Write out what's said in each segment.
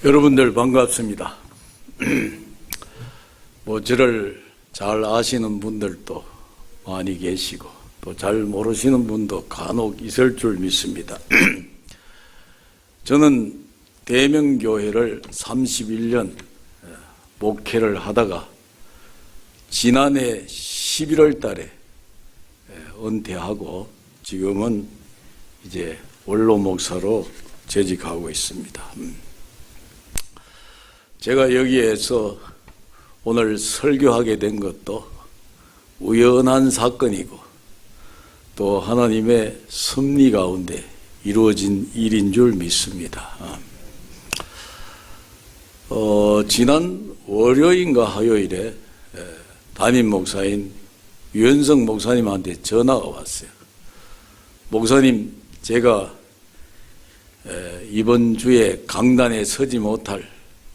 여러분들 반갑습니다. 저를 잘 아시는 분들도 많이 계시고 또 잘 모르시는 분도 간혹 있을 줄 믿습니다. 저는 대명교회를 31년 목회를 하다가 지난해 11월 달에 은퇴하고 지금은 이제 원로 목사로 재직하고 있습니다. 제가 여기에서 오늘 설교하게 된 것도 우연한 사건이고 또 하나님의 섭리 가운데 이루어진 일인 줄 믿습니다. 지난 월요일인가 화요일에 담임 목사인 유현성 목사님한테 전화가 왔어요. 목사님, 제가 이번 주에 강단에 서지 못할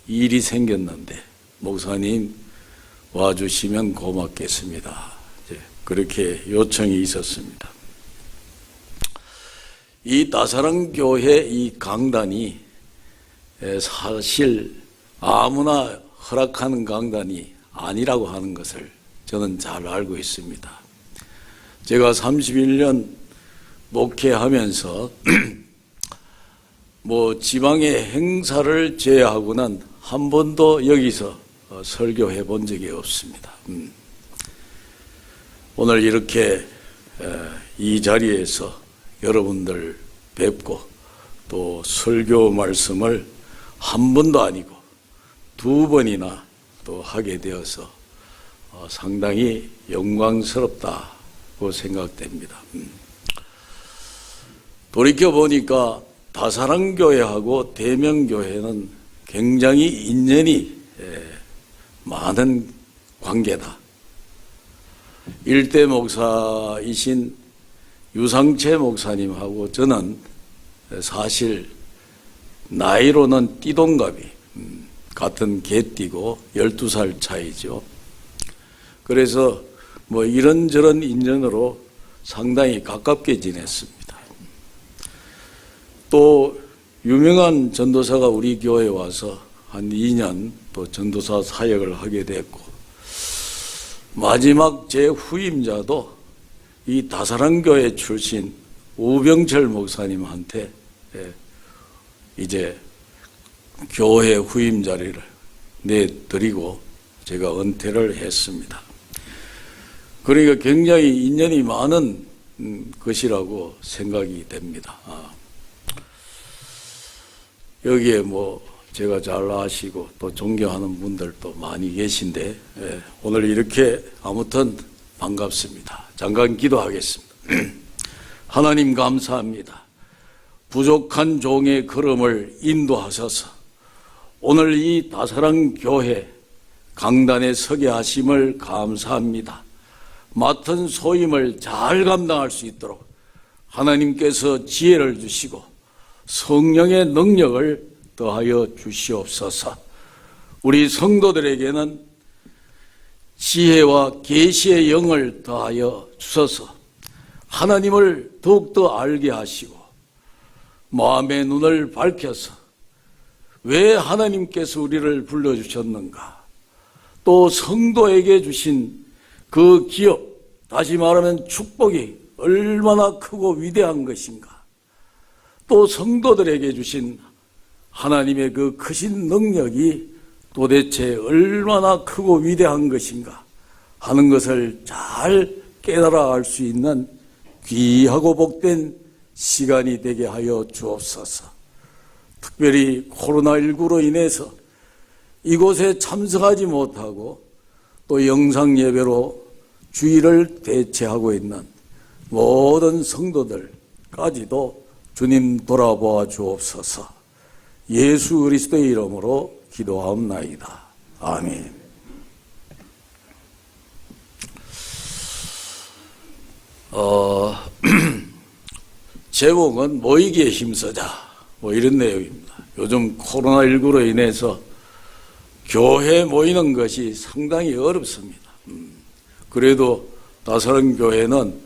일이 생겼는데 목사님 와주시면 고맙겠습니다. 그렇게 요청이 있었습니다. 이 다사랑교회 이 강단이 사실 아무나 허락하는 강단이 아니라고 하는 것을 저는 잘 알고 있습니다. 제가 31년 목회하면서 지방의 행사를 제외하고는 한 번도 여기서 설교해 본 적이 없습니다. 오늘 이렇게 이 자리에서 여러분들 뵙고 또 설교 말씀을 한 번도 아니고 두 번이나 또 하게 되어서 상당히 영광스럽다고 생각됩니다. 돌이켜보니까 다사랑교회하고 대명교회는 굉장히 인연이 많은 관계다. 일대 목사이신 유상채 목사님하고 저는 사실 나이로는 띠동갑이 같은 개띠고 12살 차이죠. 그래서 이런저런 인연으로 상당히 가깝게 지냈습니다. 또 유명한 전도사가 우리 교회에 와서 한 2년 또 전도사 사역을 하게 됐고 마지막 제 후임자도 이 다사랑교회 출신 우병철 목사님한테 이제 교회 후임 자리를 내드리고 제가 은퇴를 했습니다. 그러니까 굉장히 인연이 많은 것이라고 생각이 됩니다. 여기에 제가 잘 아시고 또 존경하는 분들도 많이 계신데 오늘 이렇게 아무튼 반갑습니다. 잠깐 기도하겠습니다. 하나님 감사합니다. 부족한 종의 걸음을 인도하셔서 오늘 이 다사랑교회 강단에 서게 하심을 감사합니다. 맡은 소임을 잘 감당할 수 있도록 하나님께서 지혜를 주시고 성령의 능력을 더하여 주시옵소서. 우리 성도들에게는 지혜와 계시의 영을 더하여 주셔서 하나님을 더욱더 알게 하시고 마음의 눈을 밝혀서 왜 하나님께서 우리를 불러주셨는가, 또 성도에게 주신 그 기업, 다시 말하면 축복이 얼마나 크고 위대한 것인가, 또 성도들에게 주신 하나님의 그 크신 능력이 도대체 얼마나 크고 위대한 것인가 하는 것을 잘 깨달아 알 수 있는 귀하고 복된 시간이 되게 하여 주옵소서. 특별히 코로나19로 인해서 이곳에 참석하지 못하고 또 영상 예배로 주일을 대체하고 있는 모든 성도들까지도 주님 돌아보아 주옵소서. 예수 그리스도의 이름으로 기도하옵나이다. 아멘. 제목은 모이기에 힘쓰자, 이런 내용입니다. 요즘 코로나19로 인해서 교회 모이는 것이 상당히 어렵습니다. 그래도 다사랑교회는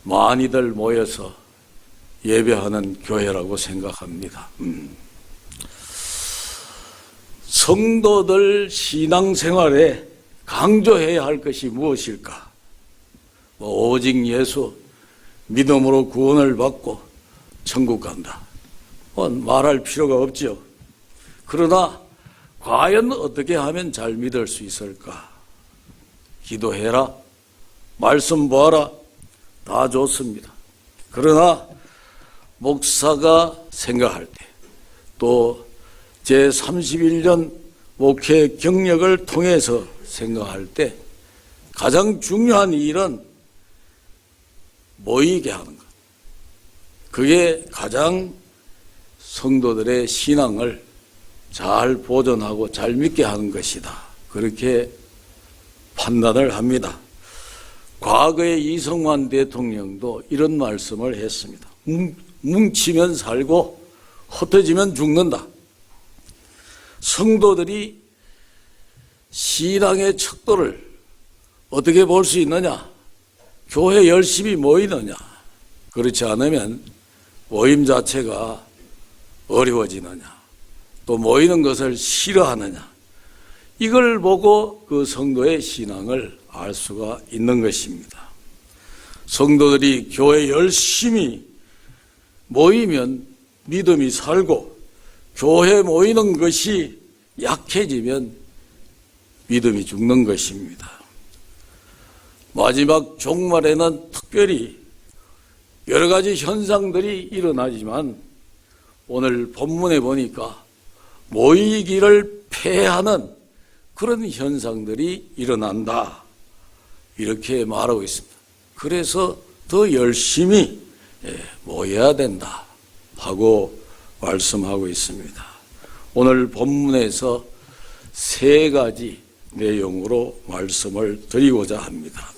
많이들 모여서 예배하는 교회라고 생각합니다. 성도들 신앙생활에 강조해야 할 것이 무엇일까? 오직 예수 믿음으로 구원을 받고 천국 간다. 말할 필요가 없죠. 그러나 과연 어떻게 하면 잘 믿을 수 있을까? 기도해라, 말씀 보아라, 다 좋습니다. 그러나 목사가 생각할 때, 또 제31년 목회 경력을 통해서 생각할 때 가장 중요한 일은 모이게 하는 것. 그게 가장 성도들의 신앙을 잘 보존하고 잘 믿게 하는 것이다. 그렇게 판단을 합니다. 과거의 이성만 대통령도 이런 말씀을 했습니다. 뭉치면 살고 흩어지면 죽는다. 성도들이 신앙의 척도를 어떻게 볼 수 있느냐? 교회 열심히 모이느냐? 그렇지 않으면 모임 자체가 어려워지느냐? 또 모이는 것을 싫어하느냐? 이걸 보고 그 성도의 신앙을 알 수가 있는 것입니다. 성도들이 교회 열심히 모이면 믿음이 살고, 교회 모이는 것이 약해지면 믿음이 죽는 것입니다. 마지막 종말에는 특별히 여러 가지 현상들이 일어나지만 오늘 본문에 보니까 모이기를 폐하는 그런 현상들이 일어난다, 이렇게 말하고 있습니다. 그래서 더 열심히 모여야 된다 하고 말씀하고 있습니다. 오늘 본문에서 세 가지 내용으로 말씀을 드리고자 합니다.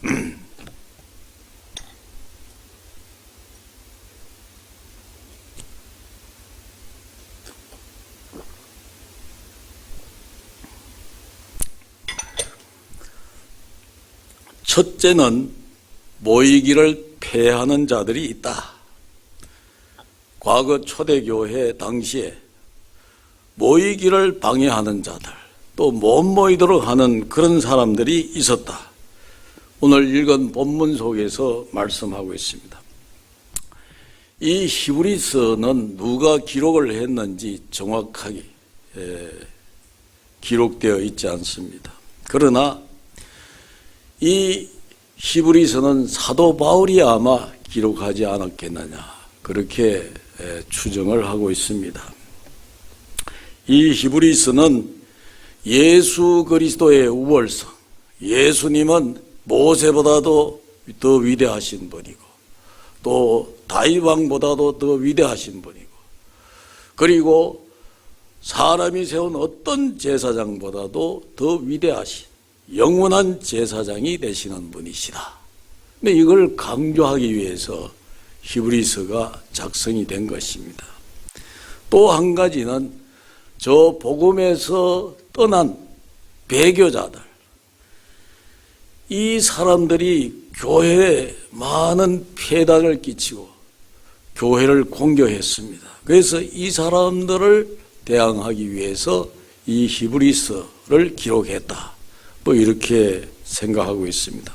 첫째는 모이기를 폐하는 자들이 있다. 과거 초대교회 당시에 모이기를 방해하는 자들, 또 못 모이도록 하는 그런 사람들이 있었다. 오늘 읽은 본문 속에서 말씀하고 있습니다. 이 히브리서는 누가 기록을 했는지 정확하게 기록되어 있지 않습니다. 그러나 이 히브리서는 사도 바울이 아마 기록하지 않았겠느냐, 그렇게 추정을 하고 있습니다. 이 히브리서는 예수 그리스도의 우월성, 예수님은 모세보다도 더 위대하신 분이고, 또 다윗 왕보다도 더 위대하신 분이고, 그리고 사람이 세운 어떤 제사장보다도 더 위대하신 영원한 제사장이 되시는 분이시다. 근데 이걸 강조하기 위해서 히브리서가 작성이 된 것입니다. 또 한 가지는 저 복음에서 떠난 배교자들, 이 사람들이 교회에 많은 폐단을 끼치고 교회를 공격했습니다. 그래서 이 사람들을 대항하기 위해서 이 히브리서를 기록했다, 이렇게 생각하고 있습니다.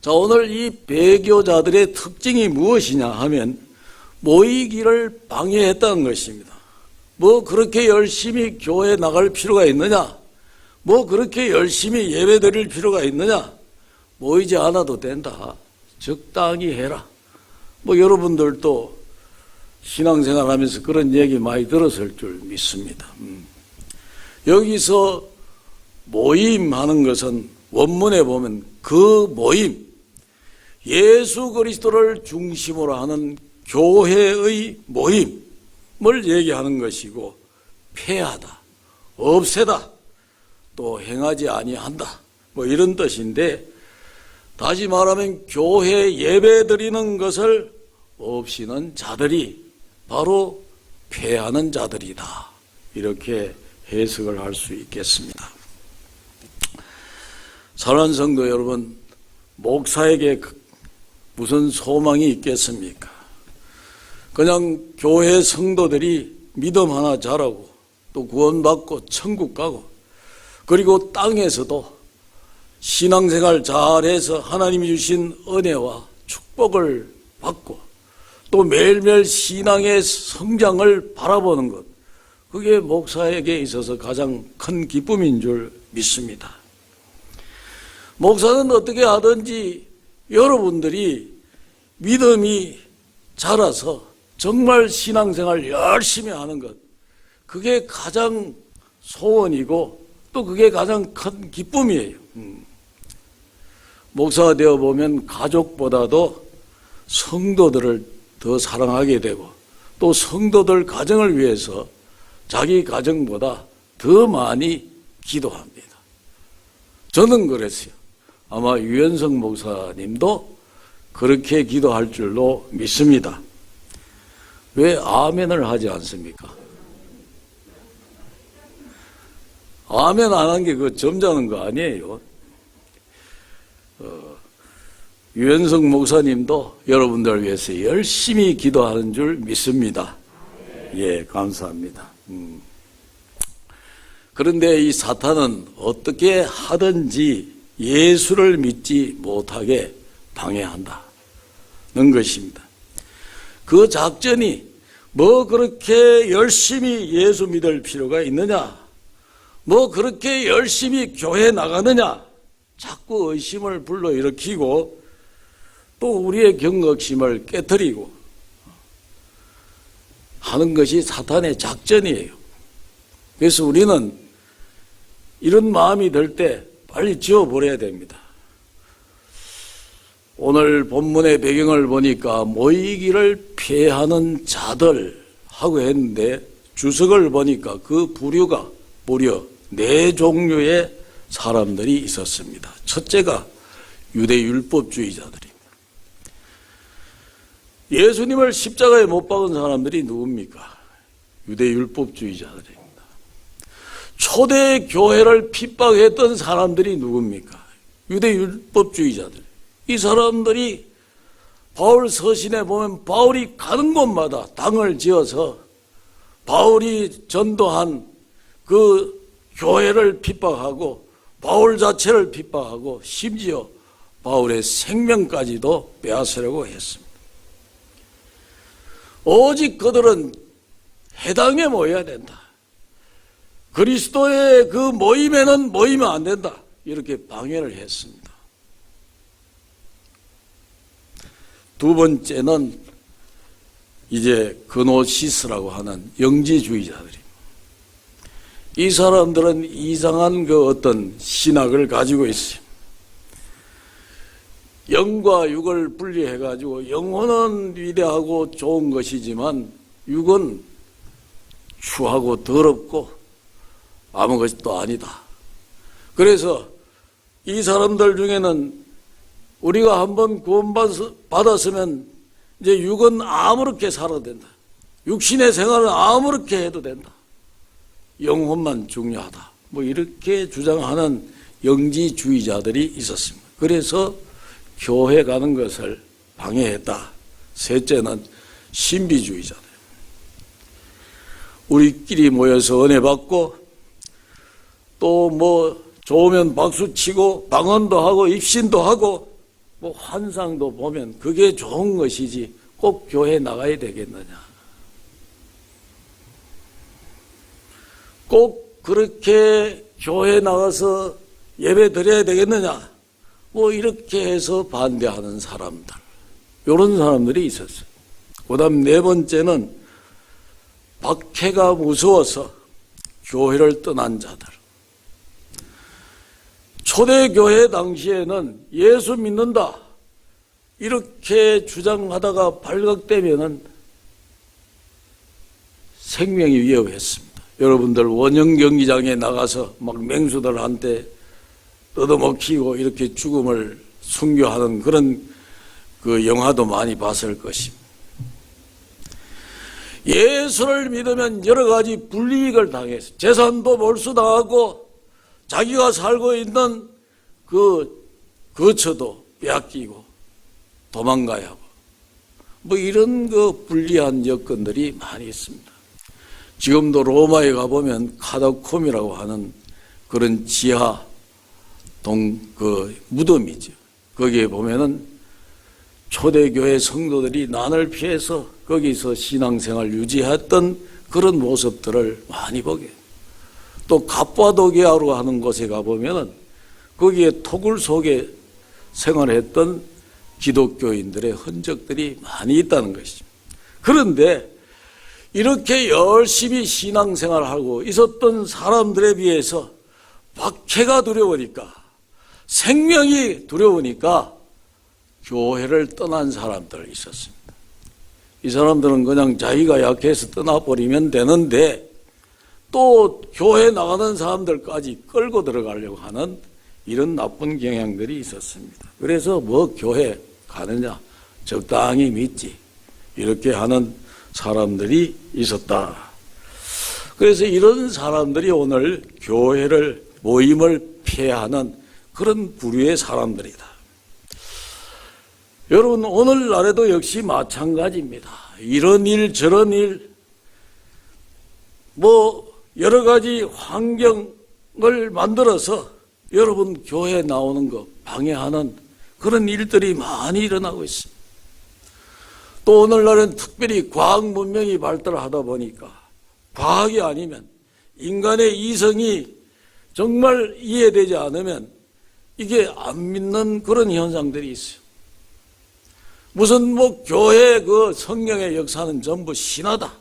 자, 오늘 이 배교자들의 특징이 무엇이냐 하면 모이기를 방해했다는 것입니다. 그렇게 열심히 교회에 나갈 필요가 있느냐? 그렇게 열심히 예배 드릴 필요가 있느냐? 모이지 않아도 된다. 적당히 해라. 여러분들도 신앙생활 하면서 그런 얘기 많이 들었을 줄 믿습니다. 여기서 모임하는 것은 원문에 보면 그 모임, 예수 그리스도를 중심으로 하는 교회의 모임을 얘기하는 것이고, 폐하다, 없애다, 또 행하지 아니한다, 이런 뜻인데, 다시 말하면 교회 예배 드리는 것을 없이는 자들이 바로 폐하는 자들이다, 이렇게 해석을 할 수 있겠습니다. 사랑하는 성도 여러분, 목사에게 무슨 소망이 있겠습니까? 그냥 교회 성도들이 믿음 하나 잘하고 또 구원받고 천국 가고, 그리고 땅에서도 신앙생활 잘해서 하나님이 주신 은혜와 축복을 받고 또 매일매일 신앙의 성장을 바라보는 것, 그게 목사에게 있어서 가장 큰 기쁨인 줄 믿습니다. 목사는 어떻게 하든지 여러분들이 믿음이 자라서 정말 신앙생활 열심히 하는 것, 그게 가장 소원이고 또 그게 가장 큰 기쁨이에요. 목사가 되어보면 가족보다도 성도들을 더 사랑하게 되고 또 성도들 가정을 위해서 자기 가정보다 더 많이 기도합니다. 저는 그랬어요. 아마 유현석 목사님도 그렇게 기도할 줄로 믿습니다. 왜 아멘을 하지 않습니까? 아멘 안 한 게 그 점잖은 거 아니에요. 유현석 목사님도 여러분들을 위해서 열심히 기도하는 줄 믿습니다. 예, 감사합니다. 그런데 이 사탄은 어떻게 하든지 예수를 믿지 못하게 방해한다는 것입니다. 그 작전이 뭐 그렇게 열심히 예수 믿을 필요가 있느냐, 뭐 그렇게 열심히 교회 나가느냐, 자꾸 의심을 불러일으키고 또 우리의 경각심을 깨트리고 하는 것이 사탄의 작전이에요. 그래서 우리는 이런 마음이 들 때 빨리 지워버려야 됩니다. 오늘 본문의 배경을 보니까 모이기를 피하는 자들 하고 했는데 주석을 보니까 그 부류가 무려 4종류의 사람들이 있었습니다. 첫째가 유대 율법주의자들입니다. 예수님을 십자가에 못 박은 사람들이 누굽니까? 유대 율법주의자들입니다. 초대 교회를 핍박했던 사람들이 누굽니까? 유대 율법주의자들. 이 사람들이 바울 서신에 보면 바울이 가는 곳마다 당을 지어서 바울이 전도한 그 교회를 핍박하고 바울 자체를 핍박하고 심지어 바울의 생명까지도 빼앗으려고 했습니다. 오직 그들은 해당에 모여야 된다. 그리스도의 그 모임에는 모이면 안 된다. 이렇게 방해를 했습니다. 두 번째는 이제 그노시스라고 하는 영지주의자들입니다. 이 사람들은 이상한 그 어떤 신학을 가지고 있어요. 영과 육을 분리해가지고 영혼은 위대하고 좋은 것이지만 육은 추하고 더럽고 아무 것도 아니다. 그래서 이 사람들 중에는 우리가 한번 구원받았으면 이제 육은 아무렇게 살아도 된다. 육신의 생활은 아무렇게 해도 된다. 영혼만 중요하다. 뭐 이렇게 주장하는 영지주의자들이 있었습니다. 그래서 교회 가는 것을 방해했다. 셋째는 신비주의자들. 우리끼리 모여서 은혜 받고 또 뭐 좋으면 박수 치고 방언도 하고 입신도 하고 뭐 환상도 보면 그게 좋은 것이지 꼭 교회 나가야 되겠느냐. 꼭 그렇게 교회 나가서 예배 드려야 되겠느냐. 뭐 이렇게 해서 반대하는 사람들. 이런 사람들이 있었어요. 그 다음 네 번째는 박해가 무서워서 교회를 떠난 자들. 초대교회 당시에는 예수 믿는다 이렇게 주장하다가 발각되면은 생명이 위협했습니다. 여러분들 원형 경기장에 나가서 막 맹수들한테 뜯어먹히고 이렇게 죽음을 순교하는 그런 그 영화도 많이 봤을 것입니다. 예수를 믿으면 여러 가지 불이익을 당해서 재산도 몰수당하고 자기가 살고 있는 그 거처도 빼앗기고 도망가야 하고 뭐 이런 그 불리한 여건들이 많이 있습니다. 지금도 로마에 가보면 카타콤이라고 하는 그런 지하 그 무덤이죠. 거기에 보면은 초대교회 성도들이 난을 피해서 거기서 신앙생활 유지했던 그런 모습들을 많이 보게 해요. 또 갑바도기아로 하는 곳에 가보면은 거기에 토굴 속에 생활했던 기독교인들의 흔적들이 많이 있다는 것이죠. 그런데 이렇게 열심히 신앙생활하고 있었던 사람들에 비해서 박해가 두려우니까, 생명이 두려우니까 교회를 떠난 사람들 있었습니다. 이 사람들은 그냥 자기가 약해서 떠나버리면 되는데 또 교회 나가는 사람들까지 끌고 들어가려고 하는 이런 나쁜 경향들이 있었습니다. 그래서 뭐 교회 가느냐, 적당히 믿지, 이렇게 하는 사람들이 있었다. 그래서 이런 사람들이 오늘 교회를, 모임을 폐하는 그런 부류의 사람들이다. 여러분, 오늘날에도 역시 마찬가지입니다. 이런 일 저런 일, 뭐 여러 가지 환경을 만들어서 여러분 교회에 나오는 거 방해하는 그런 일들이 많이 일어나고 있습니다. 또 오늘날은 특별히 과학 문명이 발달하다 보니까 과학이 아니면 인간의 이성이 정말 이해되지 않으면 이게 안 믿는 그런 현상들이 있어요. 무슨 뭐 교회 그 성령의 역사는 전부 신화다,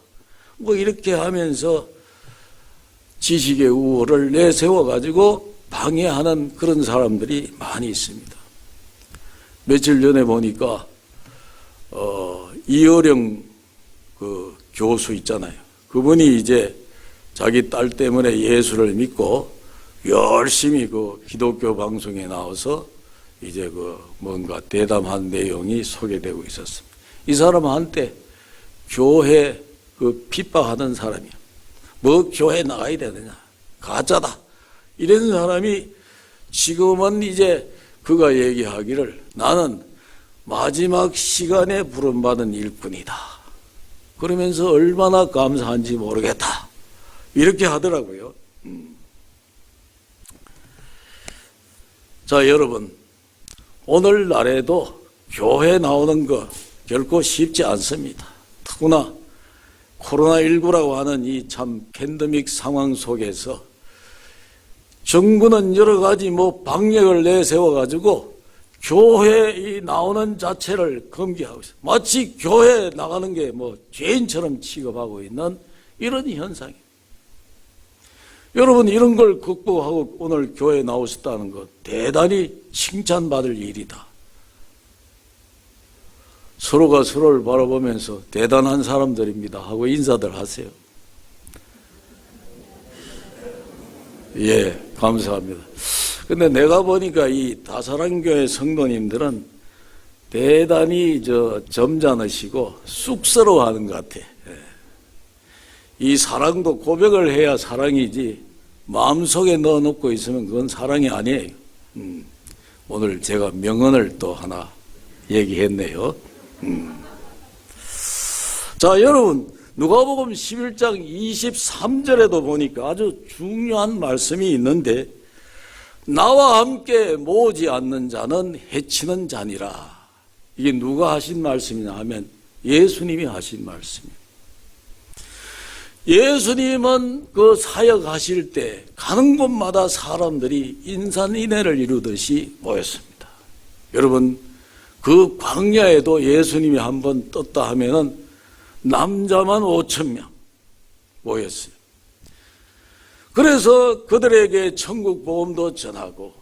뭐 이렇게 하면서 지식의 우월을 내세워 가지고 방해하는 그런 사람들이 많이 있습니다. 며칠 전에 보니까 이어령 그 교수 있잖아요. 그분이 이제 자기 딸 때문에 예수를 믿고 열심히 그 기독교 방송에 나와서 이제 그 뭔가 대담한 내용이 소개되고 있었습니다. 이 사람한테 교회 그 핍박하던 사람이야. 뭐 교회 나가야 되느냐, 가짜다, 이런 사람이 지금은 이제 그가 얘기하기를 나는 마지막 시간에 부름받은 일꾼이다, 그러면서 얼마나 감사한지 모르겠다, 이렇게 하더라고요. 자, 여러분, 오늘날에도 교회 나오는 거 결코 쉽지 않습니다. 특히나 코로나19라고 하는 이 참 팬데믹 상황 속에서 정부는 여러 가지 뭐 방역을 내세워가지고 교회에 나오는 자체를 금기하고 있어요. 마치 교회 나가는 게 뭐 죄인처럼 취급하고 있는 이런 현상이에요. 여러분, 이런 걸 극복하고 오늘 교회에 나오셨다는 것 대단히 칭찬받을 일이다. 서로가 서로를 바라보면서 대단한 사람들입니다 하고 인사들 하세요. 예, 감사합니다. 근데 내가 보니까 이 다사랑교회 성도님들은 대단히 점잖으시고 쑥스러워하는 것 같아. 이 사랑도 고백을 해야 사랑이지 마음속에 넣어놓고 있으면 그건 사랑이 아니에요. 오늘 제가 명언을 또 하나 얘기했네요. 자, 여러분, 누가복음 11장 23절에도 보니까 아주 중요한 말씀이 있는데, 나와 함께 모으지 않는 자는 해치는 자니라. 이게 누가 하신 말씀이냐 하면 예수님이 하신 말씀이에요. 예수님은 그 사역하실 때 가는 곳마다 사람들이 인산인해를 이루듯이 모였습니다. 여러분, 그 광야에도 예수님이 한번 떴다 하면은 남자만 5,000명 모였어요. 그래서 그들에게 천국 복음도 전하고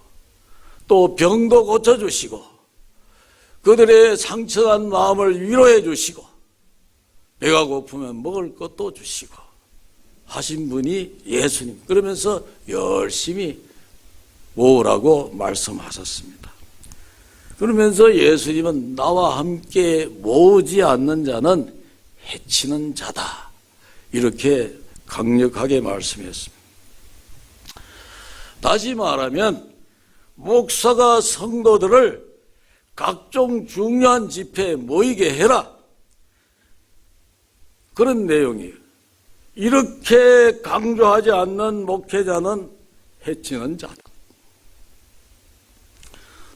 또 병도 고쳐주시고 그들의 상처난 마음을 위로해 주시고 배가 고프면 먹을 것도 주시고 하신 분이 예수님. 그러면서 열심히 모으라고 말씀하셨습니다. 그러면서 예수님은 나와 함께 모으지 않는 자는 해치는 자다, 이렇게 강력하게 말씀했습니다. 다시 말하면 목사가 성도들을 각종 중요한 집회에 모이게 해라, 그런 내용이에요. 이렇게 강조하지 않는 목회자는 해치는 자다.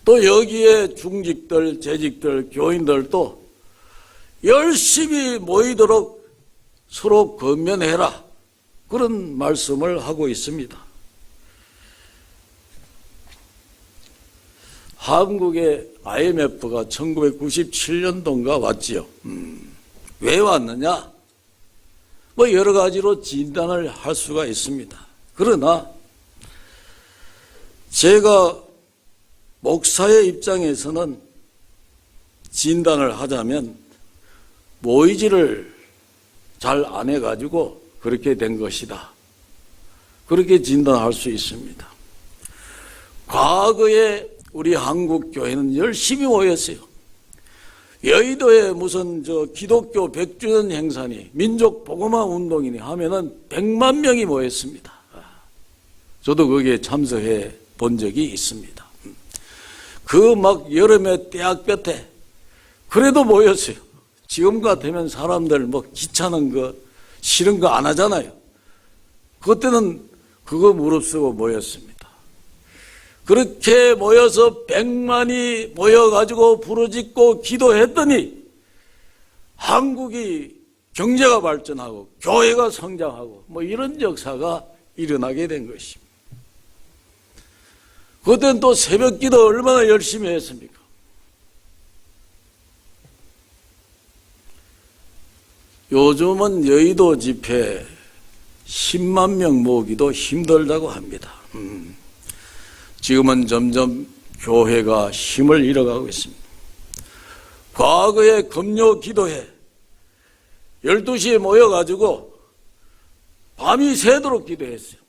또 여기에 중직들, 재직들, 교인들도 열심히 모이도록 서로 건면해라. 그런 말씀을 하고 있습니다. 한국에 IMF가 1997년도인가 왔지요. 왜 왔느냐? 뭐 여러 가지로 진단을 할 수가 있습니다. 그러나 제가 목사의 입장에서는 진단을 하자면 모이지를 잘 안 해가지고 그렇게 된 것이다. 그렇게 진단할 수 있습니다. 과거에 우리 한국 교회는 열심히 모였어요. 여의도에 무슨 기독교 100주년 행사니 민족 복음화 운동이니 하면은 100만 명이 모였습니다. 저도 거기에 참석해 본 적이 있습니다. 그 막 여름에 떼약볕에 그래도 모였어요. 지금 같으면 사람들 뭐 귀찮은 거 싫은 거 안 하잖아요. 그때는 그거 무릅쓰고 모였습니다. 그렇게 모여서 100만이 모여가지고 부르짖고 기도했더니 한국이 경제가 발전하고 교회가 성장하고 뭐 이런 역사가 일어나게 된 것입니다. 그때는 또 새벽 기도 얼마나 열심히 했습니까? 요즘은 여의도 집회 10만 명 모으기도 힘들다고 합니다. 지금은 점점 교회가 힘을 잃어가고 있습니다. 과거에 금요 기도회 12시에 모여가지고 밤이 새도록 기도했어요.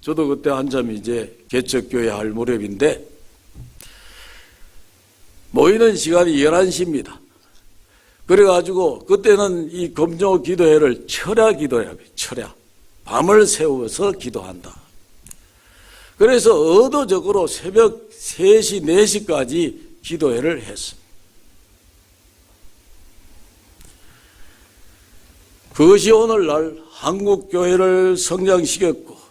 저도 그때 한참 이제 개척교회 할 무렵인데 모이는 시간이 11시입니다. 그래가지고 그때는 이 금요 기도회를 철야 기도회라고 해요. 철야. 밤을 새워서 기도한다. 그래서 의도적으로 새벽 3시, 4시까지 기도회를 했습니다. 그것이 오늘날 한국교회를 성장시켰고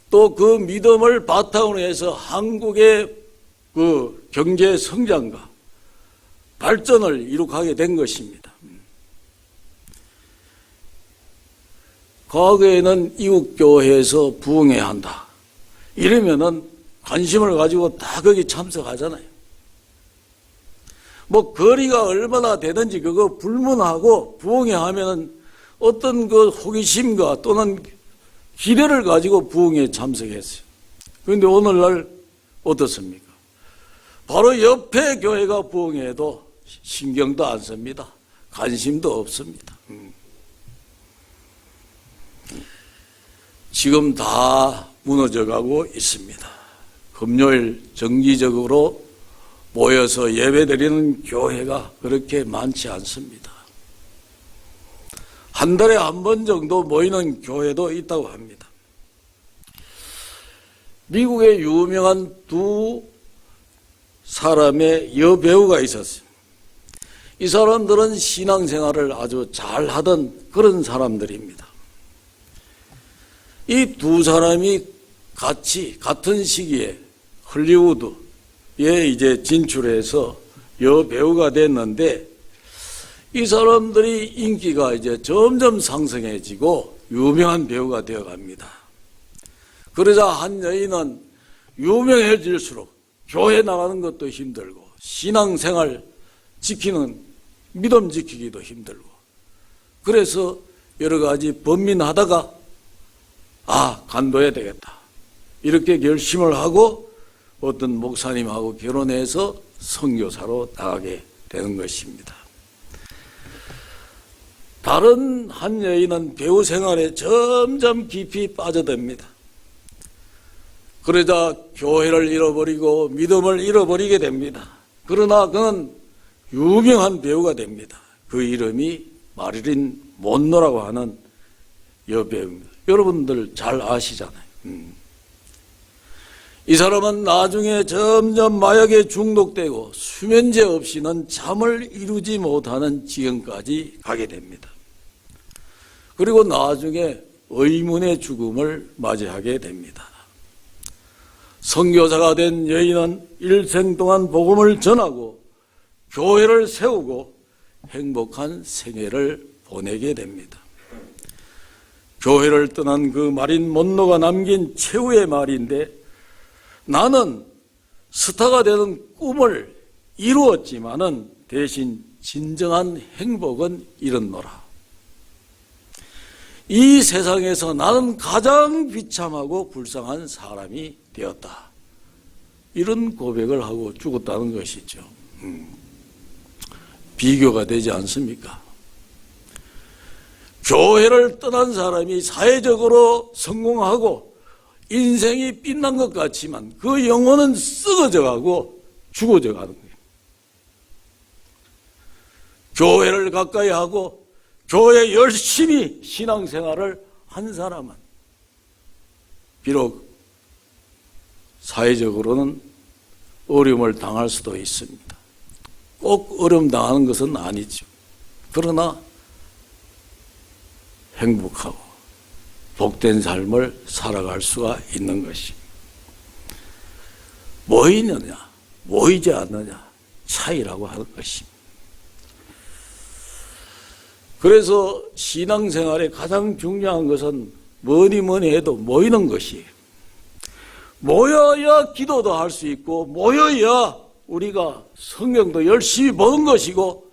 또 그 믿음을 바탕으로 해서 한국의 그 경제 성장과 발전을 이룩하게 된 것입니다. 과거에는 이웃교회에서 부흥해야 한다. 이러면은 관심을 가지고 다 거기 참석하잖아요. 뭐 거리가 얼마나 되든지 그거 불문하고 부흥회 하면은 어떤 그 호기심과 또는 기대를 가지고 부흥회에 참석했어요. 그런데 오늘날 어떻습니까? 바로 옆에 교회가 부흥회에도 신경도 안 씁니다. 관심도 없습니다. 지금 다 무너져가고 있습니다. 금요일 정기적으로 모여서 예배드리는 교회가 그렇게 많지 않습니다. 한 달에 한 번 정도 모이는 교회도 있다고 합니다. 미국에 유명한 두 사람의 여배우가 있었어요. 이 사람들은 신앙생활을 아주 잘하던 그런 사람들입니다. 이 두 사람이 같은 시기에 헐리우드에 이제 진출해서 여배우가 됐는데 이 사람들이 인기가 이제 점점 상승해지고 유명한 배우가 되어 갑니다. 그러자 한 여인은 유명해질수록 교회 나가는 것도 힘들고 신앙생활 지키는 믿음 지키기도 힘들고 그래서 여러 가지 번민하다가 간도해야 되겠다. 이렇게 결심을 하고 어떤 목사님하고 결혼해서 선교사로 나가게 되는 것입니다. 다른 한 여인은 배우 생활에 점점 깊이 빠져듭니다. 그러자 교회를 잃어버리고 믿음을 잃어버리게 됩니다. 그러나 그는 유명한 배우가 됩니다. 그 이름이 마릴린 먼로라고 하는 여배우입니다. 여러분들 잘 아시잖아요. 이 사람은 나중에 점점 마약에 중독되고 수면제 없이는 잠을 이루지 못하는 지경까지 가게 됩니다. 그리고 나중에 의문의 죽음을 맞이하게 됩니다. 선교사가 된 여인은 일생 동안 복음을 전하고 교회를 세우고 행복한 생애를 보내게 됩니다. 교회를 떠난 그 마린 먼로가 남긴 최후의 말인데, 나는 스타가 되는 꿈을 이루었지만은 대신 진정한 행복은 이렇노라. 이 세상에서 나는 가장 비참하고 불쌍한 사람이 되었다. 이런 고백을 하고 죽었다는 것이죠. 비교가 되지 않습니까? 교회를 떠난 사람이 사회적으로 성공하고 인생이 빛난 것 같지만 그 영혼은 썩어져 가고 죽어져 가는 거예요. 교회를 가까이 하고 교회에 열심히 신앙생활을 한 사람은 비록 사회적으로는 어려움을 당할 수도 있습니다. 꼭 어려움 당하는 것은 아니죠. 그러나 행복하고 복된 삶을 살아갈 수가 있는 것입니다. 모이느냐 모이지 않느냐 차이라고 하는 것입니다. 그래서 신앙생활에 가장 중요한 것은 뭐니 해도 모이는 것이에요. 모여야 기도도 할 수 있고, 모여야 우리가 성경도 열심히 보는 것이고,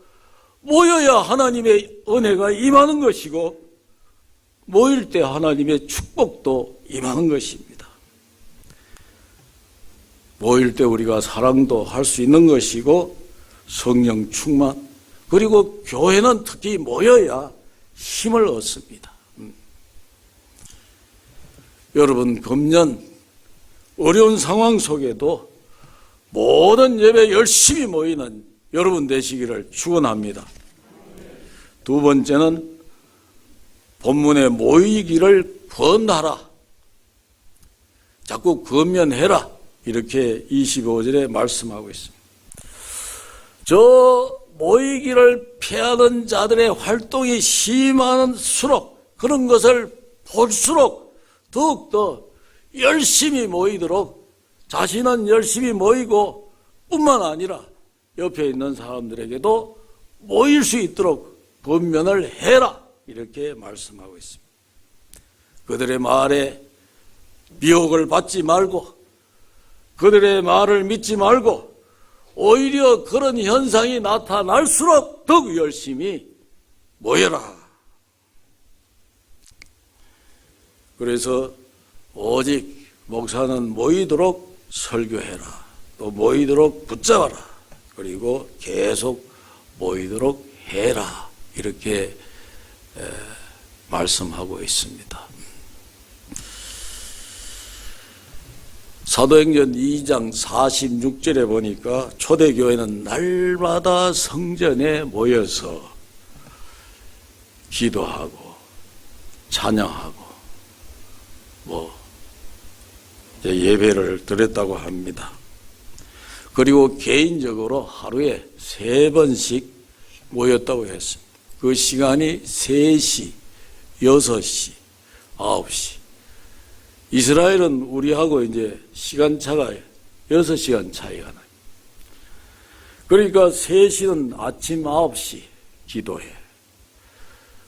모여야 하나님의 은혜가 임하는 것이고, 모일 때 하나님의 축복도 임하는 것입니다. 모일 때 우리가 사랑도 할 수 있는 것이고, 성령 충만, 그리고 교회는 특히 모여야 힘을 얻습니다. 여러분, 금년 어려운 상황 속에도 모든 예배 열심히 모이는 여러분 되시기를 축원합니다. 두 번째는 본문에 모이기를 권하라. 자꾸 권면해라. 이렇게 25절에 말씀하고 있습니다. 저 모이기를 피하는 자들의 활동이 심할수록, 그런 것을 볼수록 더욱더 열심히 모이도록, 자신은 열심히 모이고 뿐만 아니라 옆에 있는 사람들에게도 모일 수 있도록 권면을 해라. 이렇게 말씀하고 있습니다. 그들의 말에 미혹을 받지 말고, 그들의 말을 믿지 말고, 오히려 그런 현상이 나타날수록 더욱 열심히 모여라. 그래서 오직 목사는 모이도록 설교해라. 또 모이도록 붙잡아라. 그리고 계속 모이도록 해라. 이렇게 말씀하고 있습니다. 사도행전 2장 46절에 보니까 초대교회는 날마다 성전에 모여서 기도하고 찬양하고 예배를 드렸다고 합니다. 그리고 개인적으로 하루에 3번씩 모였다고 했습니다. 그 시간이 3시, 6시, 9시. 이스라엘은 우리하고 이제 시간차가 6시간 차이가 나요. 그러니까 3시는 아침 9시 기도해.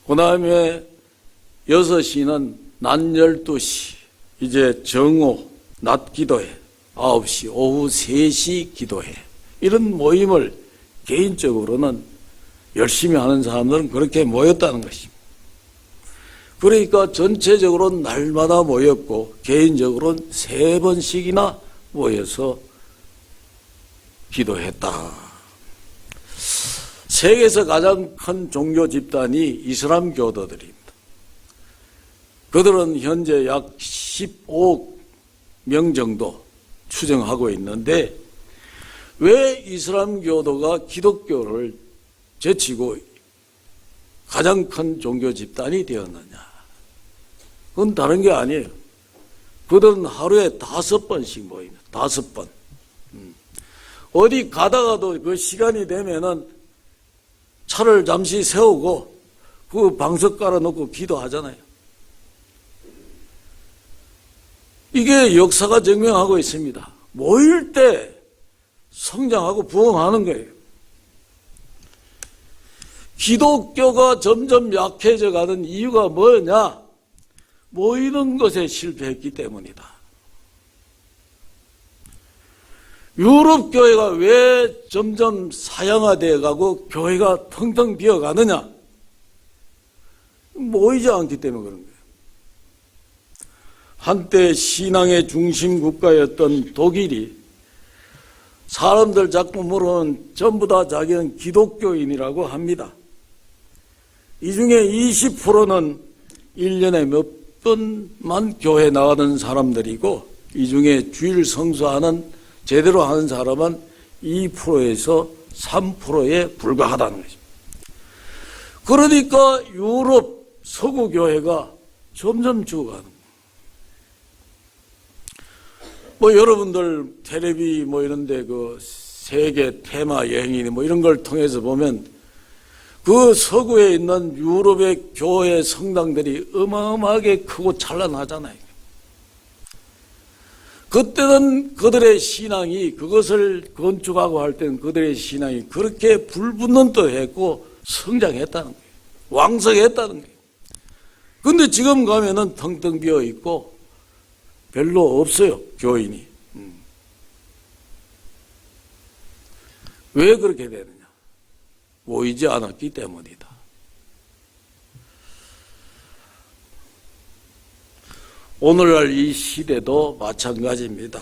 그 다음에 6시는 낮 12시, 이제 정오, 낮 기도해. 9시, 오후 3시 기도해. 이런 모임을 개인적으로는 열심히 하는 사람들은 그렇게 모였다는 것입니다. 그러니까 전체적으로 날마다 모였고 개인적으로는 3번씩이나 모여서 기도했다. 세계에서 가장 큰 종교 집단이 이슬람 교도들입니다. 그들은 현재 약 15억 명 정도 추정하고 있는데, 왜 이슬람 교도가 기독교를 제치고 가장 큰 종교 집단이 되었느냐? 그건 다른 게 아니에요. 그들은 하루에 5번씩 모입니다. 5번. 어디 가다가도 그 시간이 되면은 차를 잠시 세우고 그 방석 깔아놓고 기도하잖아요. 이게 역사가 증명하고 있습니다. 모일 때 성장하고 부흥하는 거예요. 기독교가 점점 약해져 가는 이유가 뭐냐? 모이는 것에 실패했기 때문이다. 유럽 교회가 왜 점점 사양화되어 가고 교회가 텅텅 비어가느냐? 모이지 않기 때문에 그런 거예요. 한때 신앙의 중심 국가였던 독일이 사람들 자꾸 물어보면 전부 다 자기는 기독교인이라고 합니다. 이 중에 20%는 1년에 몇 번만 교회 나가는 사람들이고, 이 중에 주일 성수하는 제대로 하는 사람은 2%에서 3%에 불과하다는 거죠. 그러니까 유럽 서구 교회가 점점 죽어가는 거예요. 뭐 여러분들 텔레비 뭐 이런데 그 세계 테마 여행이니 뭐 이런 걸 통해서 보면 그 서구에 있는 유럽의 교회 성당들이 어마어마하게 크고 찬란하잖아요. 그때는 그들의 신앙이, 그것을 건축하고 할 때는 그들의 신앙이 그렇게 불붙는 듯 했고 성장했다는 거예요. 왕성했다는 거예요. 근데 지금 가면은 텅텅 비어 있고 별로 없어요, 교인이. 왜 그렇게 되느냐? 모이지 않았기 때문이다. 오늘날 이 시대도 마찬가지입니다.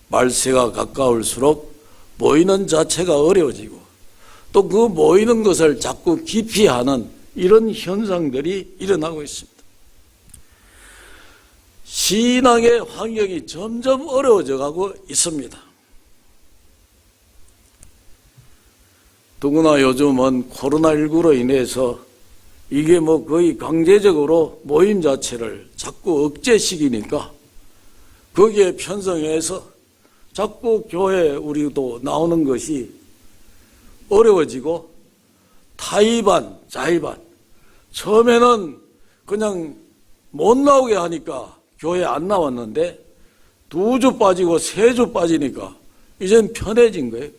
말세가 가까울수록 모이는 자체가 어려워지고 또 그 모이는 것을 자꾸 기피하는 이런 현상들이 일어나고 있습니다. 신앙의 환경이 점점 어려워져 가고 있습니다. 더구나 요즘은 코로나19로 인해서 이게 뭐 거의 강제적으로 모임 자체를 자꾸 억제시키니까 거기에 편성해서 자꾸 교회 우리도 나오는 것이 어려워지고 타이반, 자의반, 처음에는 그냥 못 나오게 하니까 교회 안 나왔는데 2주 빠지고 3주 빠지니까 이젠 편해진 거예요.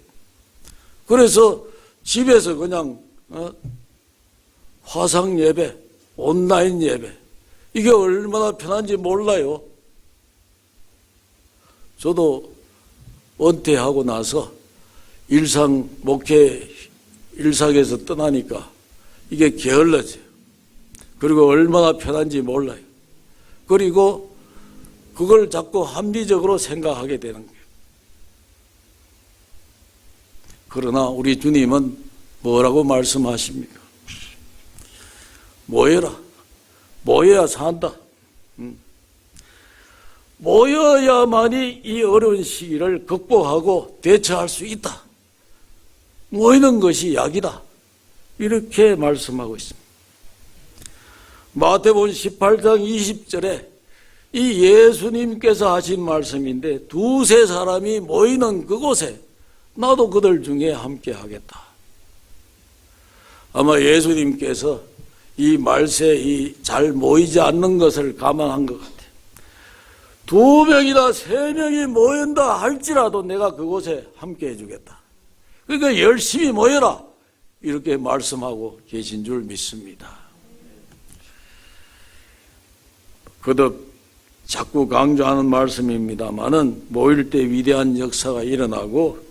그래서 집에서 그냥 화상 예배, 온라인 예배, 이게 얼마나 편한지 몰라요. 저도 은퇴하고 나서 일상 목회 일상에서 떠나니까 이게 게을러져요. 그리고 얼마나 편한지 몰라요. 그리고 그걸 자꾸 합리적으로 생각하게 되는 거예요. 그러나 우리 주님은 뭐라고 말씀하십니까? 모여라. 모여야 산다. 모여야만이 이 어려운 시기를 극복하고 대처할 수 있다. 모이는 것이 약이다. 이렇게 말씀하고 있습니다. 마태복음 18장 20절에 이 예수님께서 하신 말씀인데 2-3 사람이 모이는 그곳에 나도 그들 중에 함께 하겠다. 아마 예수님께서 이 말세 이 잘 모이지 않는 것을 감안한 것 같아요. 2명이나 3명이 모인다 할지라도 내가 그곳에 함께 해주겠다. 그러니까 열심히 모여라. 이렇게 말씀하고 계신 줄 믿습니다. 거듭 자꾸 강조하는 말씀입니다만은 모일 때 위대한 역사가 일어나고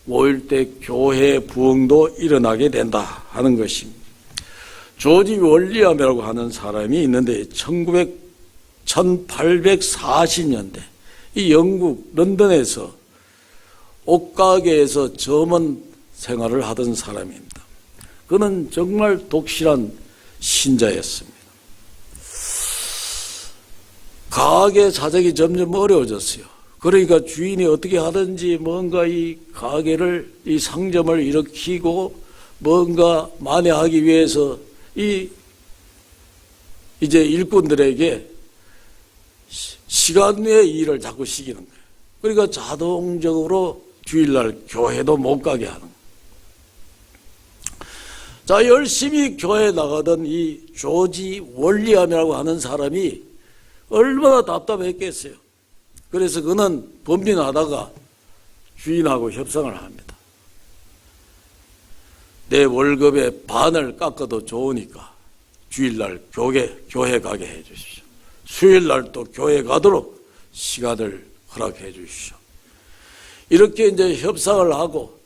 모일 때 교회 부흥도 일어나게 된다 하는 것입니다. 조지 월리엄이라고 하는 사람이 있는데 1840년대 이 영국 런던에서 옷가게에서 점원 생활을 하던 사람입니다. 그는 정말 독실한 신자였습니다. 가게 사정이 점점 어려워졌어요. 그러니까 주인이 어떻게 하든지 뭔가 이 가게를, 이 상점을 일으키고 뭔가 만회하기 위해서 이제 일꾼들에게 시간 외에 일을 자꾸 시키는 거예요. 그러니까 자동적으로 주일날 교회도 못 가게 하는 거예요. 자, 열심히 교회 나가던 이 조지 월리암이라고 하는 사람이 얼마나 답답했겠어요. 그래서 그는 범민하다가 주인하고 협상을 합니다. 내 월급의 반을 깎아도 좋으니까 주일날 교회 가게 해 주십시오. 수요일날 또 교회 가도록 시간을 허락해 주십시오. 이렇게 이제 협상을 하고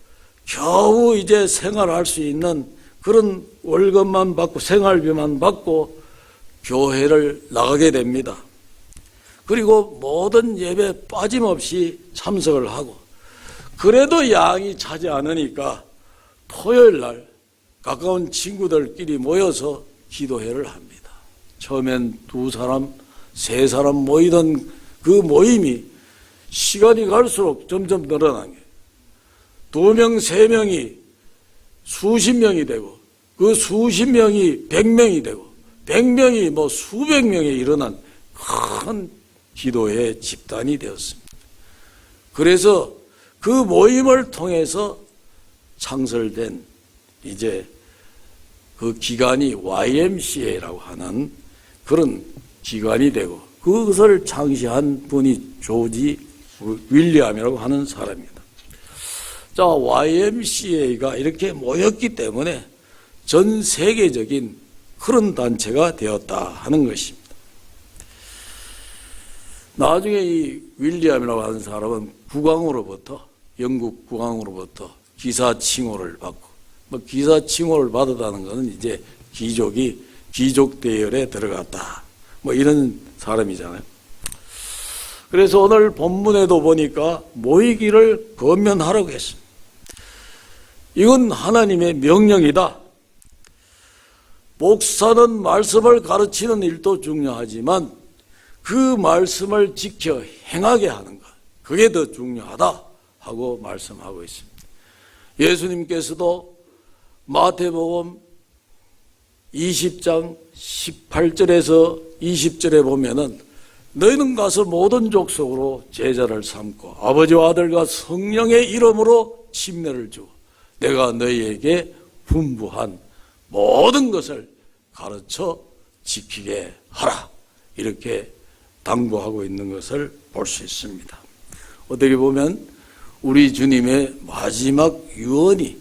겨우 이제 생활할 수 있는 그런 월급만 받고 생활비만 받고 교회를 나가게 됩니다. 그리고 모든 예배 빠짐없이 참석을 하고, 그래도 양이 차지 않으니까 토요일 날 가까운 친구들끼리 모여서 기도회를 합니다. 처음엔 2사람, 3사람 모이던 그 모임이 시간이 갈수록 점점 늘어난 게 2명, 3명이 수십 명이 되고, 그 수십 명이 100명이 되고, 100명이 뭐 수백 명에 일어난 큰 기도의 집단이 되었습니다. 그래서 그 모임을 통해서 창설된 이제 그 기관이 YMCA라고 하는 그런 기관이 되고, 그것을 창시한 분이 조지 윌리엄이라고 하는 사람입니다. 자, YMCA가 이렇게 모였기 때문에 전 세계적인 그런 단체가 되었다 하는 것입니다. 나중에 이 윌리엄이라고 하는 사람은 국왕으로부터, 영국 국왕으로부터 기사 칭호를 받고, 뭐 기사 칭호를 받았다는 것은 이제 귀족 대열에 들어갔다, 뭐 이런 사람이잖아요. 그래서 오늘 본문에도 보니까 모이기를 권면하라고 했습니다. 이건 하나님의 명령이다. 목사는 말씀을 가르치는 일도 중요하지만 그 말씀을 지켜 행하게 하는 것, 그게 더 중요하다 하고 말씀하고 있습니다. 예수님께서도 마태복음 20장 18절에서 20절에 보면은 너희는 가서 모든 족속으로 제자를 삼고 아버지와 아들과 성령의 이름으로 침례를 주고 내가 너희에게 분부한 모든 것을 가르쳐 지키게 하라, 이렇게 당부하고 있는 것을 볼 수 있습니다. 어떻게 보면 우리 주님의 마지막 유언이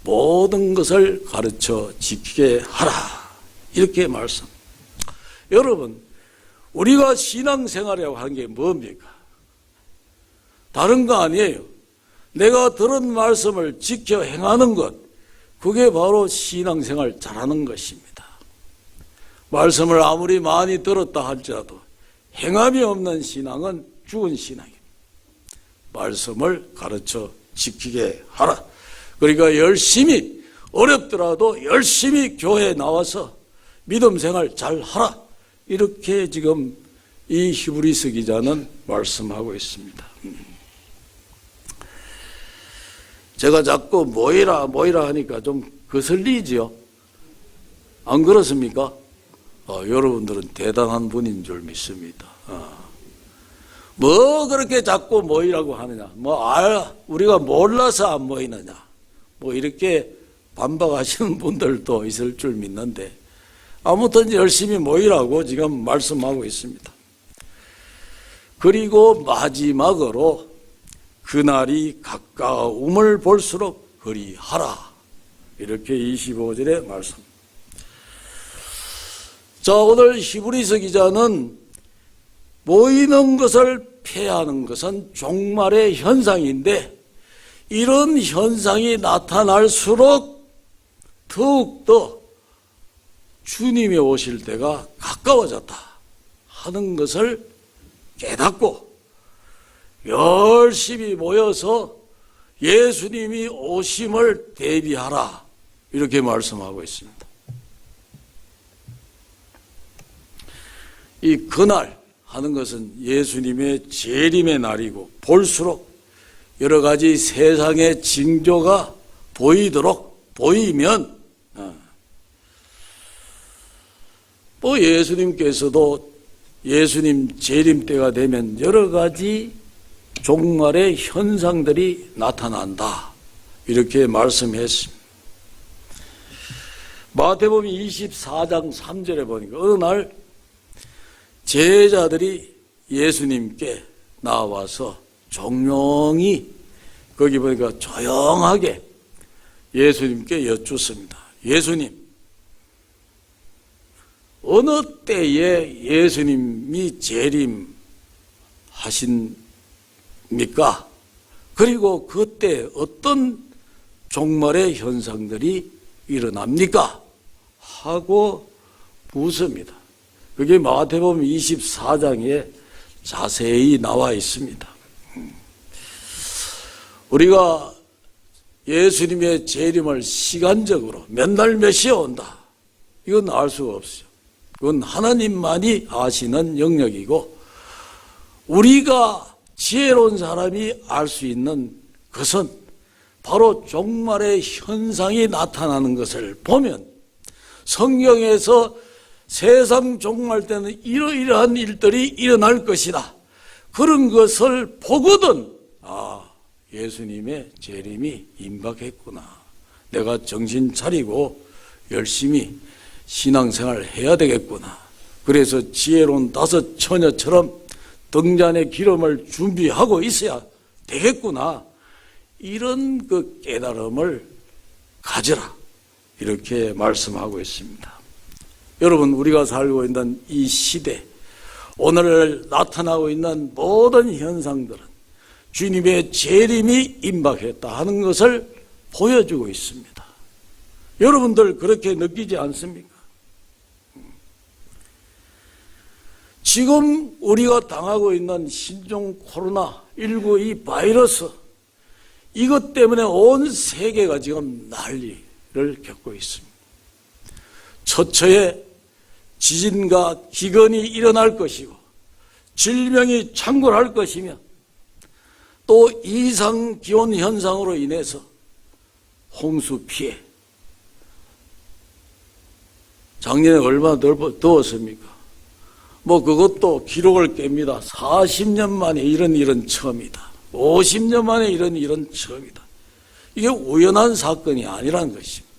모든 것을 가르쳐 지키게 하라, 이렇게 말씀. 여러분, 우리가 신앙생활이라고 하는 게 뭡니까? 다른 거 아니에요. 내가 들은 말씀을 지켜 행하는 것, 그게 바로 신앙생활 잘하는 것입니다. 말씀을 아무리 많이 들었다 할지라도 행함이 없는 신앙은 죽은 신앙입니다. 말씀을 가르쳐 지키게 하라. 그러니까 열심히, 어렵더라도 열심히 교회에 나와서 믿음 생활 잘 하라, 이렇게 지금 이 히브리서 기자는 말씀하고 있습니다. 제가 자꾸 모이라 하니까 좀 거슬리지요? 안 그렇습니까? 여러분들은 대단한 분인 줄 믿습니다. 뭐 그렇게 자꾸 모이라고 하느냐, 우리가 몰라서 안 모이느냐, 뭐 이렇게 반박하시는 분들도 있을 줄 믿는데, 아무튼 열심히 모이라고 지금 말씀하고 있습니다. 그리고 마지막으로 그날이 가까움을 볼수록 그리하라, 이렇게 25절에 말씀. 자, 오늘 히브리서 기자는 모이는 것을 폐하는 것은 종말의 현상인데, 이런 현상이 나타날수록 더욱더 주님이 오실 때가 가까워졌다 하는 것을 깨닫고 열심히 모여서 예수님이 오심을 대비하라, 이렇게 말씀하고 있습니다. 이 그날 하는 것은 예수님의 재림의 날이고, 볼수록 여러 가지 세상의 징조가 보이면 뭐 예수님께서도 예수님 재림 때가 되면 여러 가지 종말의 현상들이 나타난다, 이렇게 말씀했습니다. 마태복음 24장 3절에 보니까 어느 날 제자들이 예수님께 나와서 종용이 거기 보니까 조용하게 예수님께 여쭙습니다. 예수님, 어느 때에 예수님이 재림하십니까? 그리고 그때 어떤 종말의 현상들이 일어납니까? 하고 묻습니다. 그게 마태복음 24장에 자세히 나와 있습니다. 우리가 예수님의 재림을 시간적으로 몇 날 몇 시에 온다, 이건 알 수가 없어요. 그건 하나님만이 아시는 영역이고, 우리가 지혜로운 사람이 알 수 있는 것은 바로 종말의 현상이 나타나는 것을 보면 성경에서 세상 종말 때는 이러이러한 일들이 일어날 것이다, 그런 것을 보거든 예수님의 재림이 임박했구나, 내가 정신 차리고 열심히 신앙생활을 해야 되겠구나, 그래서 지혜로운 5 처녀처럼 등잔에 기름을 준비하고 있어야 되겠구나, 이런 그 깨달음을 가져라, 이렇게 말씀하고 있습니다. 여러분, 우리가 살고 있는 이 시대, 오늘 나타나고 있는 모든 현상들은 주님의 재림이 임박했다 하는 것을 보여주고 있습니다. 여러분들 그렇게 느끼지 않습니까? 지금 우리가 당하고 있는 신종 코로나19 이 바이러스, 이것 때문에 온 세계가 지금 난리를 겪고 있습니다. 처처에 지진과 기근이 일어날 것이고, 질병이 창궐할 것이며, 또 이상 기온 현상으로 인해서 홍수 피해, 작년에 얼마나 더웠습니까? 그것도 기록을 깹니다. 40년 만에 이런 일은 처음이다, 50년 만에 이런 일은 처음이다. 이게 우연한 사건이 아니라는 것입니다.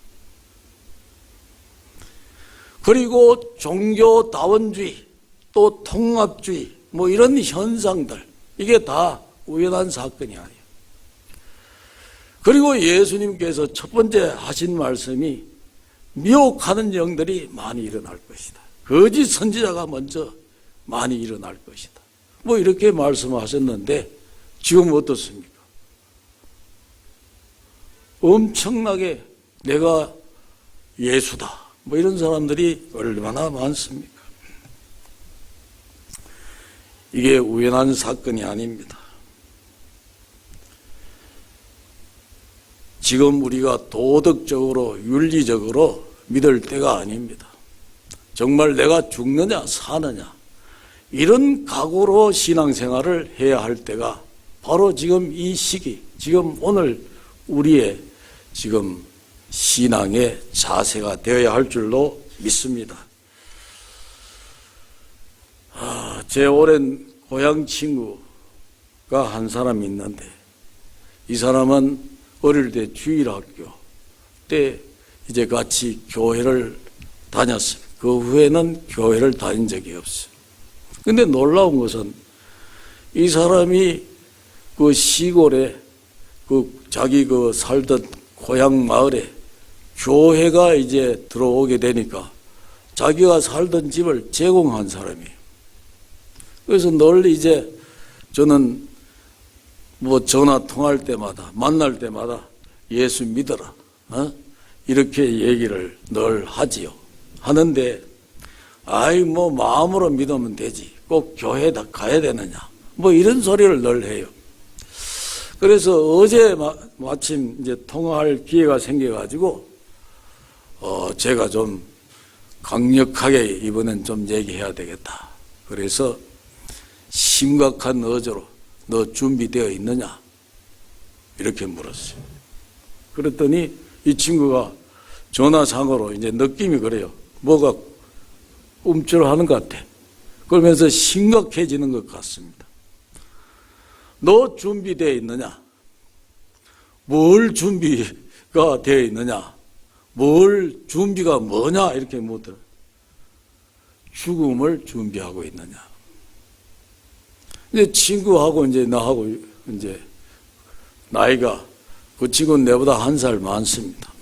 그리고 종교다원주의, 또 통합주의, 이런 현상들, 이게 다 우연한 사건이 아니에요. 그리고 예수님께서 첫 번째 하신 말씀이 미혹하는 영들이 많이 일어날 것이다, 거짓 선지자가 먼저 많이 일어날 것이다, 이렇게 말씀하셨는데 지금 어떻습니까? 엄청나게 내가 예수다, 이런 사람들이 얼마나 많습니까? 이게 우연한 사건이 아닙니다. 지금 우리가 도덕적으로 윤리적으로 믿을 때가 아닙니다. 정말 내가 죽느냐 사느냐, 이런 각오로 신앙생활을 해야 할 때가 바로 지금 이 시기, 지금 오늘 우리의 지금 신앙의 자세가 되어야 할 줄로 믿습니다. 제 오랜 고향 친구가 한 사람 있는데, 이 사람은 어릴 때 주일학교 때 이제 같이 교회를 다녔습니다. 그 후에는 교회를 다닌 적이 없어요. 근데 놀라운 것은 이 사람이 그 시골에 자기 살던 고향 마을에 교회가 이제 들어오게 되니까 자기가 살던 집을 제공한 사람이에요. 그래서 늘 이제 저는 전화 통할 때마다, 만날 때마다 예수 믿어라, 이렇게 얘기를 늘 하지요. 하는데, 마음으로 믿으면 되지, 꼭 교회 다 가야 되느냐, 이런 소리를 늘 해요. 그래서 어제 마침 이제 통화할 기회가 생겨가지고, 제가 좀 강력하게 이번엔 좀 얘기해야 되겠다. 그래서 심각한 어조로 너 준비되어 있느냐? 이렇게 물었어요. 그랬더니 이 친구가 전화상으로 이제 느낌이 그래요. 뭐가 움찔하는 것 같아. 그러면서 심각해지는 것 같습니다. 너 준비되어 있느냐? 뭘 준비가 되어 있느냐? 뭘 준비가 뭐냐 이렇게 묻더라. 죽음을 준비하고 있느냐. 이제 친구하고 이제 나하고 이제 나이가 그 친구는 내보다 1살 많습니다.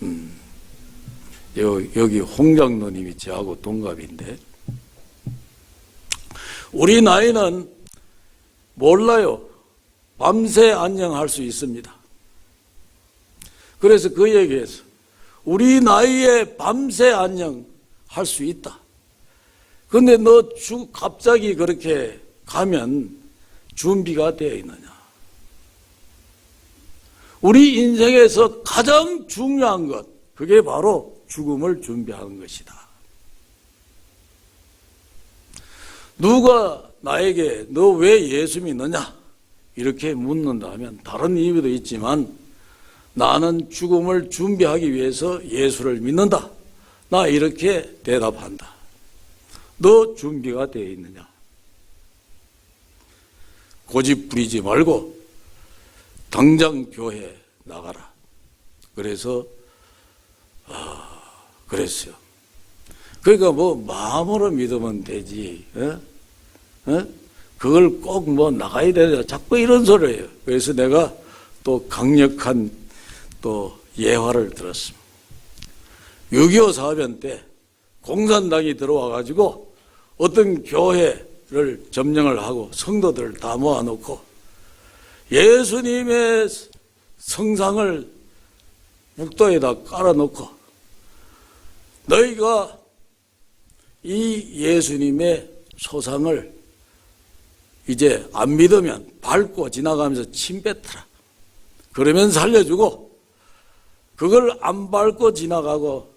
여기 홍장로님이 저하고 동갑인데 우리 나이는 몰라요. 밤새 안녕할 수 있습니다. 그래서 그 얘기에서 우리 나이에 밤새 안녕할 수 있다. 근데 너 갑자기 그렇게 가면 준비가 되어 있느냐? 우리 인생에서 가장 중요한 것, 그게 바로 죽음을 준비하는 것이다. 누가 나에게 너 왜 예수 믿느냐? 이렇게 묻는다면 다른 이유도 있지만 나는 죽음을 준비하기 위해서 예수를 믿는다. 나 이렇게 대답한다. 너 준비가 되어 있느냐? 고집 부리지 말고 당장 교회 나가라. 그래서 그랬어요. 그러니까 뭐 마음으로 믿으면 되지. 그걸 꼭 뭐 나가야 되냐. 자꾸 이런 소리예요. 그래서 내가 또 강력한 또 예화를 들었습니다. 6.25 사변 때 공산당이 들어와 가지고 어떤 교회를 점령을 하고 성도들을 다 모아놓고 예수님의 성상을 북도에다 깔아놓고 너희가 이 예수님의 소상을 이제 안 믿으면 밟고 지나가면서 침 뱉어라. 그러면 살려주고 그걸 안 밟고 지나가고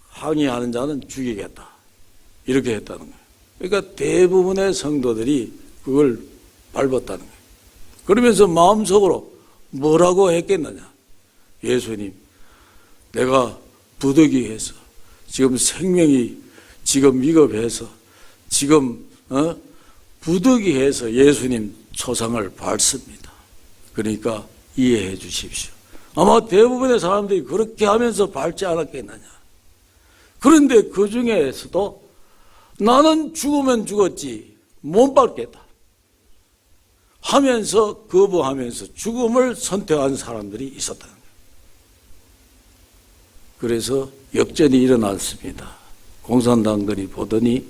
항의하는 자는 죽이겠다. 이렇게 했다는 거예요. 그러니까 대부분의 성도들이 그걸 밟았다는 거예요. 그러면서 마음속으로 뭐라고 했겠느냐. 예수님, 내가 부득이해서 지금 생명이 지금 위급해서 지금 부득이해서 예수님 초상을 밟습니다. 그러니까 이해해 주십시오. 아마 대부분의 사람들이 그렇게 하면서 밟지 않았겠느냐. 그런데 그 중에서도 나는 죽으면 죽었지 못 밟겠다 하면서 거부하면서 죽음을 선택한 사람들이 있었다는 거예요. 그래서 역전이 일어났습니다. 공산당들이 보더니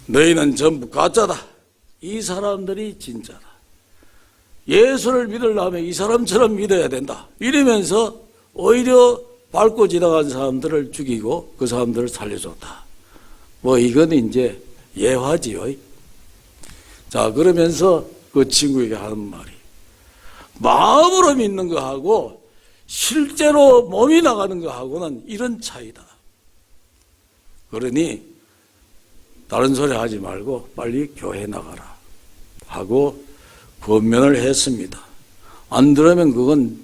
너희는 전부 가짜다. 이 사람들이 진짜다. 예수를 믿으려면 이 사람처럼 믿어야 된다. 이러면서 오히려 밟고 지나간 사람들을 죽이고 그 사람들을 살려줬다. 뭐 이건 이제 예화지요. 자, 그러면서 그 친구에게 하는 말이 마음으로 믿는 거하고 실제로 몸이 나가는 거하고는 이런 차이다. 그러니 다른 소리 하지 말고 빨리 교회 나가라 하고 권면을 했습니다. 안 들으면 그건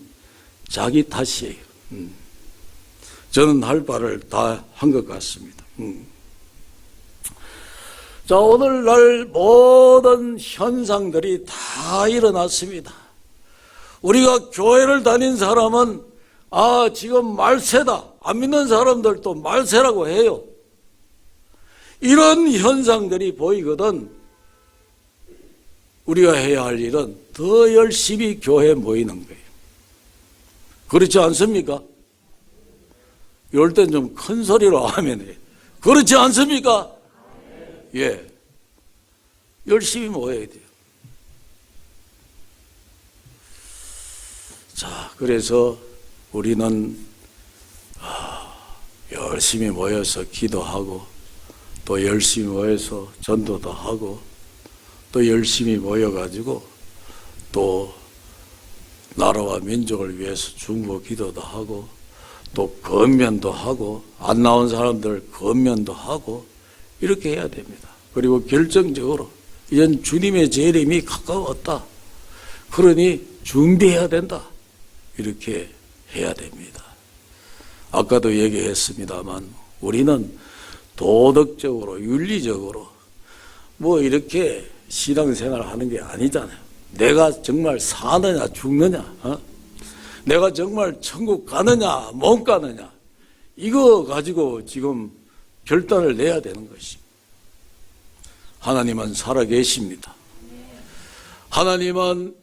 자기 탓이에요. 저는 할 바를 다 한 것 같습니다. 자, 오늘날 모든 현상들이 다 일어났습니다. 우리가 교회를 다닌 사람은 지금 말세다. 안 믿는 사람들도 말세라고 해요. 이런 현상들이 보이거든 우리가 해야 할 일은 더 열심히 교회에 모이는 거예요. 그렇지 않습니까? 이럴 땐 좀 큰 소리로 하면 해요. 그렇지 않습니까? 예. 열심히 모여야 돼요. 자, 그래서 우리는 열심히 모여서 기도하고 또 열심히 모여서 전도도 하고 또 열심히 모여가지고 또 나라와 민족을 위해서 중보 기도도 하고 또 건면도 하고 안 나온 사람들 건면도 하고 이렇게 해야 됩니다. 그리고 결정적으로 이젠 주님의 재림이 가까웠다. 그러니 준비해야 된다. 이렇게 해야 됩니다. 아까도 얘기했습니다만 우리는 도덕적으로 윤리적으로 뭐 이렇게 신앙생활 하는 게 아니잖아요. 내가 정말 사느냐 죽느냐. 내가 정말 천국 가느냐 못 가느냐 이거 가지고 지금 결단을 내야 되는 것입니다. 하나님은 살아계십니다. 하나님은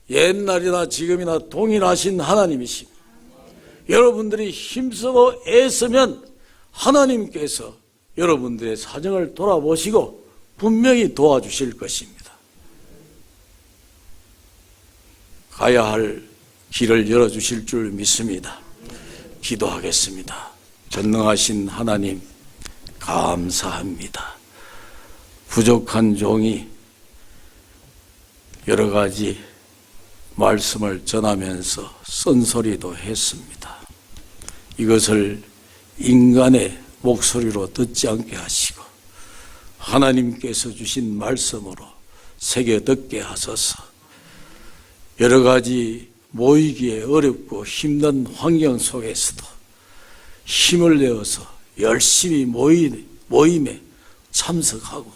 옛날이나 지금이나 동일하신 하나님이십니다. 여러분들이 힘쓰고 애쓰면 하나님께서 여러분들의 사정을 돌아보시고 분명히 도와주실 것입니다. 가야 할 길을 열어주실 줄 믿습니다. 기도하겠습니다. 전능하신 하나님 감사합니다. 부족한 종이 여러 가지 말씀을 전하면서 쓴소리도 했습니다. 이것을 인간의 목소리로 듣지 않게 하시고 하나님께서 주신 말씀으로 새겨 듣게 하소서. 여러 가지 모이기에 어렵고 힘든 환경 속에서도 힘을 내어서 열심히 모임에 참석하고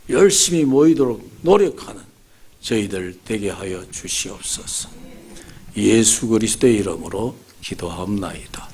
열심히 모이도록 노력하는 저희들 되게 하여 주시옵소서. 예수 그리스도의 이름으로 기도하옵나이다.